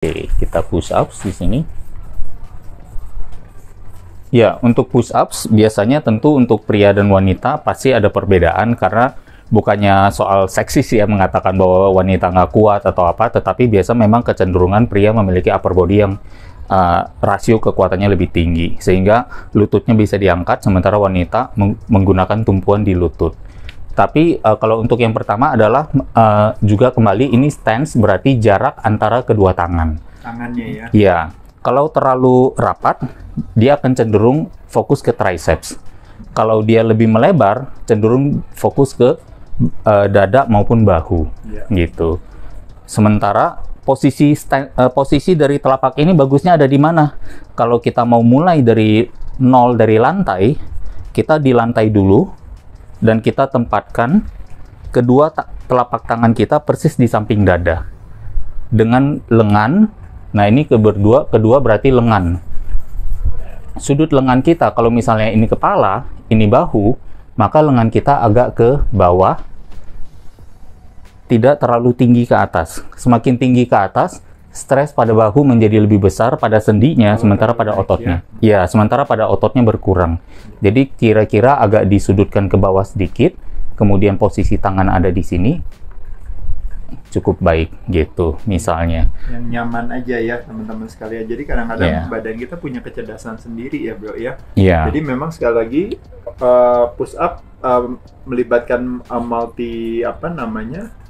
Oke, kita push ups di sini. Ya, untuk push ups biasanya tentu untuk pria dan wanita pasti ada perbedaan karena bukannya soal seksis ya mengatakan bahwa wanita nggak kuat atau apa, tetapi biasa memang kecenderungan pria memiliki upper body yang rasio kekuatannya lebih tinggi sehingga lututnya bisa diangkat sementara wanita menggunakan tumpuan di lutut. Tapi kalau untuk yang pertama adalah juga kembali ini stance berarti jarak antara kedua tangan. Tangannya ya? Iya. Kalau terlalu rapat, dia akan cenderung fokus ke triceps. Kalau dia lebih melebar, cenderung fokus ke dada maupun bahu, gitu. Sementara posisi dari telapak ini bagusnya ada di mana? Kalau kita mau mulai dari nol dari lantai, kita di lantai dulu. Dan kita tempatkan kedua telapak tangan kita persis di samping dada dengan lengan. Nah ini kedua berarti lengan. Sudut lengan kita kalau misalnya ini kepala, ini bahu, maka lengan kita agak ke bawah, tidak terlalu tinggi ke atas. Semakin tinggi ke atas, stres pada bahu menjadi lebih besar pada sendinya, sementara pada ototnya. Ya, sementara pada ototnya berkurang. Jadi kira-kira agak disudutkan ke bawah sedikit, kemudian posisi tangan ada di sini, cukup baik gitu misalnya. Yang nyaman aja ya teman-teman sekalian. Jadi kadang-kadang badan kita punya kecerdasan sendiri ya bro ya. Jadi memang sekali lagi push up melibatkan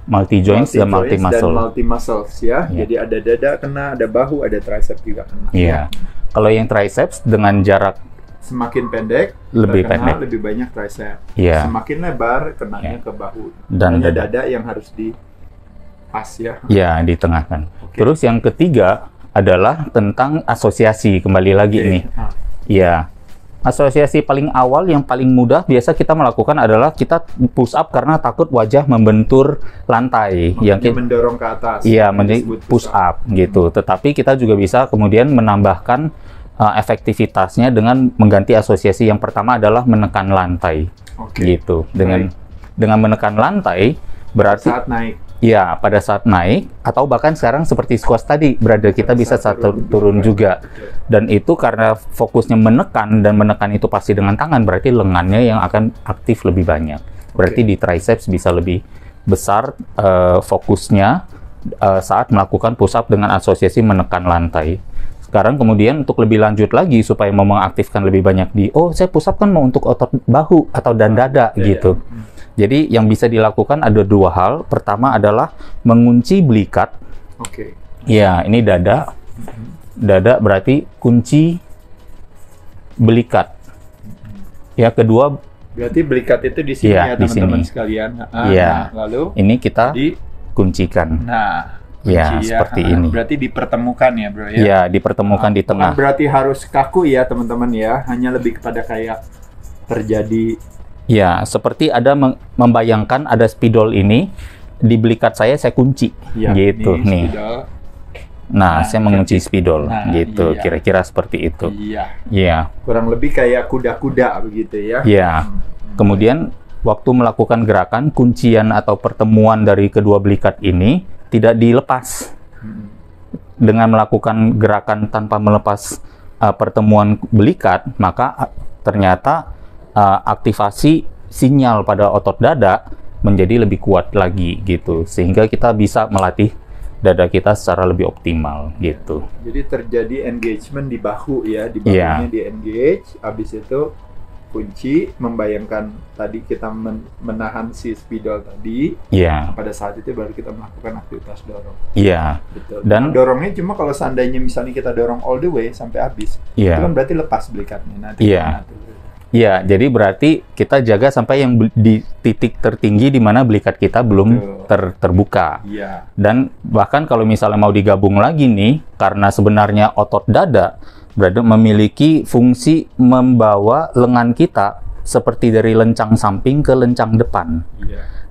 multi joints dan multi muscles ya. Jadi ada dada kena, ada bahu, ada triceps juga kena. Kalau yang triceps dengan jarak semakin pendek, lebih banyak triceps. Semakin lebar, kenanya ke bahu. Dan dada yang harus pas ya. Ditengahkan. Terus yang ketiga adalah tentang asosiasi, kembali lagi nih. Asosiasi paling awal yang paling mudah biasa kita melakukan adalah kita push up karena takut wajah membentur lantai. Yang kita mendorong ke atas. Push up gitu. Tetapi kita juga bisa kemudian menambahkan efektivitasnya dengan mengganti asosiasi. Yang pertama adalah menekan lantai. Gitu. Dengan menekan lantai berarti saat naik. Pada saat naik, atau bahkan sekarang seperti squat tadi, berada kita bisa saat turun juga. Dan itu karena fokusnya menekan, dan menekan itu pasti dengan tangan, berarti lengannya yang akan aktif lebih banyak. Berarti di triceps bisa lebih besar fokusnya saat melakukan push up dengan asosiasi menekan lantai. Sekarang kemudian untuk lebih lanjut lagi, supaya mau mengaktifkan lebih banyak saya push up kan mau untuk otot bahu atau dan dada gitu. Jadi yang bisa dilakukan ada dua hal. Pertama adalah mengunci belikat. Ini dada. Dada berarti kunci belikat. Kedua berarti belikat itu di sini ya teman-teman sekalian. Lalu ini kita kuncikan. Seperti ini. Berarti dipertemukan ya bro ya? Dipertemukan di tengah. Bukan berarti harus kaku ya teman-teman ya. Hanya lebih kepada kayak terjadi. Seperti ada membayangkan ada spidol ini di belikat saya kunci gitu nih. Nah, saya mengunci spidol gitu. Kira-kira seperti itu. Kurang lebih kayak kuda-kuda begitu ya. Kemudian waktu melakukan gerakan kuncian atau pertemuan dari kedua belikat ini tidak dilepas. Dengan melakukan gerakan tanpa melepas pertemuan belikat, maka ternyata aktivasi sinyal pada otot dada menjadi lebih kuat lagi gitu, sehingga kita bisa melatih dada kita secara lebih optimal gitu. Jadi terjadi engagement di bahu ya, di bahunya di engage, habis itu kunci, membayangkan tadi kita menahan si spidol tadi. Pada saat itu baru kita melakukan aktivitas dorong. Betul. Dan dorongnya cuma kalau seandainya misalnya kita dorong all the way sampai habis, itu kan berarti lepas belikatnya nanti. Jadi berarti kita jaga sampai yang di titik tertinggi di mana belikat kita belum terbuka. Dan bahkan kalau misalnya mau digabung lagi nih, karena sebenarnya otot dada berarti memiliki fungsi membawa lengan kita seperti dari lencang samping ke lencang depan.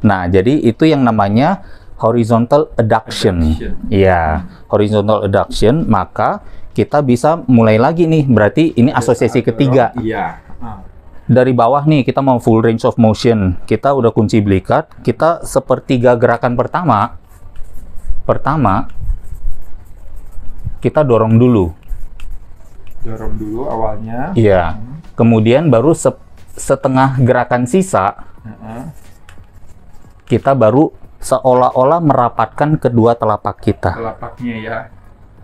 Nah, jadi itu yang namanya horizontal adduction. Horizontal adduction, maka kita bisa mulai lagi nih, berarti ini asosiasi ketiga. Dari bawah nih, kita mau full range of motion. Kita udah kunci belikat, kita sepertiga gerakan pertama kita dorong dulu. Dorong dulu awalnya. Iya. Kemudian baru setengah gerakan sisa, kita baru seolah-olah merapatkan kedua telapak kita. Telapaknya ya.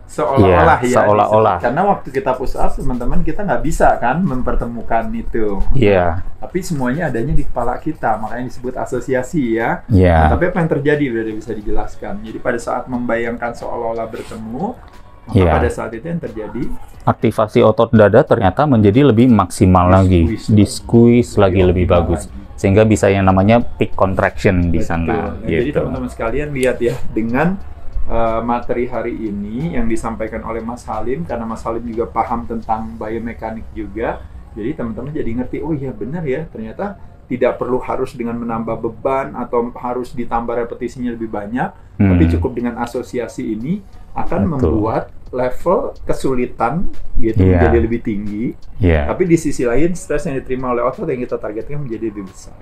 Seolah-olah ya. Seolah-olah. Karena waktu kita push up, teman-teman, kita nggak bisa kan mempertemukan itu. Iya. Tapi semuanya adanya di kepala kita, makanya disebut asosiasi ya. Iya. Nah, tapi apa yang terjadi berarti bisa dijelaskan. Jadi pada saat membayangkan seolah-olah bertemu, maka pada saat itu yang terjadi aktivasi otot dada ternyata menjadi lebih maksimal lagi, di-squeeze lagi lebih bagus. Sehingga bisa yang namanya peak contraction di sana. Gitu. Jadi teman-teman sekalian lihat ya, dengan materi hari ini yang disampaikan oleh Mas Halim, karena Mas Halim juga paham tentang biomekanik juga, jadi teman-teman jadi ngerti, oh iya benar ya, ternyata tidak perlu harus dengan menambah beban atau harus ditambah repetisinya lebih banyak, tapi cukup dengan asosiasi ini akan membuat level kesulitan gitu menjadi lebih tinggi. Tapi di sisi lain stres yang diterima oleh otot yang kita targetkan menjadi lebih besar.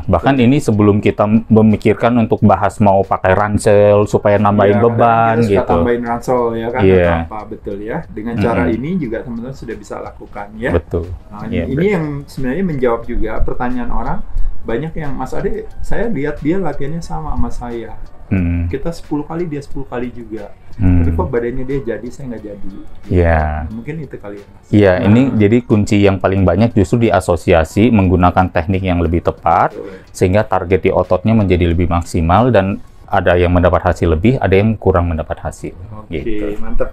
Bahkan ini sebelum kita memikirkan untuk bahas mau pakai ransel supaya nambahin beban kita gitu. Tambahin ransel ya kan apa betul ya. Dengan cara ini juga teman-teman sudah bisa lakukan ya. Betul. Nah, ini yang sebenarnya menjawab juga pertanyaan orang. Banyak yang Mas Ade, saya lihat dia latihannya sama saya. Kita 10 kali, dia 10 kali juga. Tapi kok badannya dia jadi, saya nggak jadi. Mungkin itu kali ya, Mas. Ini jadi kunci yang paling banyak justru di asosiasi menggunakan teknik yang lebih tepat, sehingga target di ototnya menjadi lebih maksimal dan ada yang mendapat hasil lebih, ada yang kurang mendapat hasil. Oke, mantap.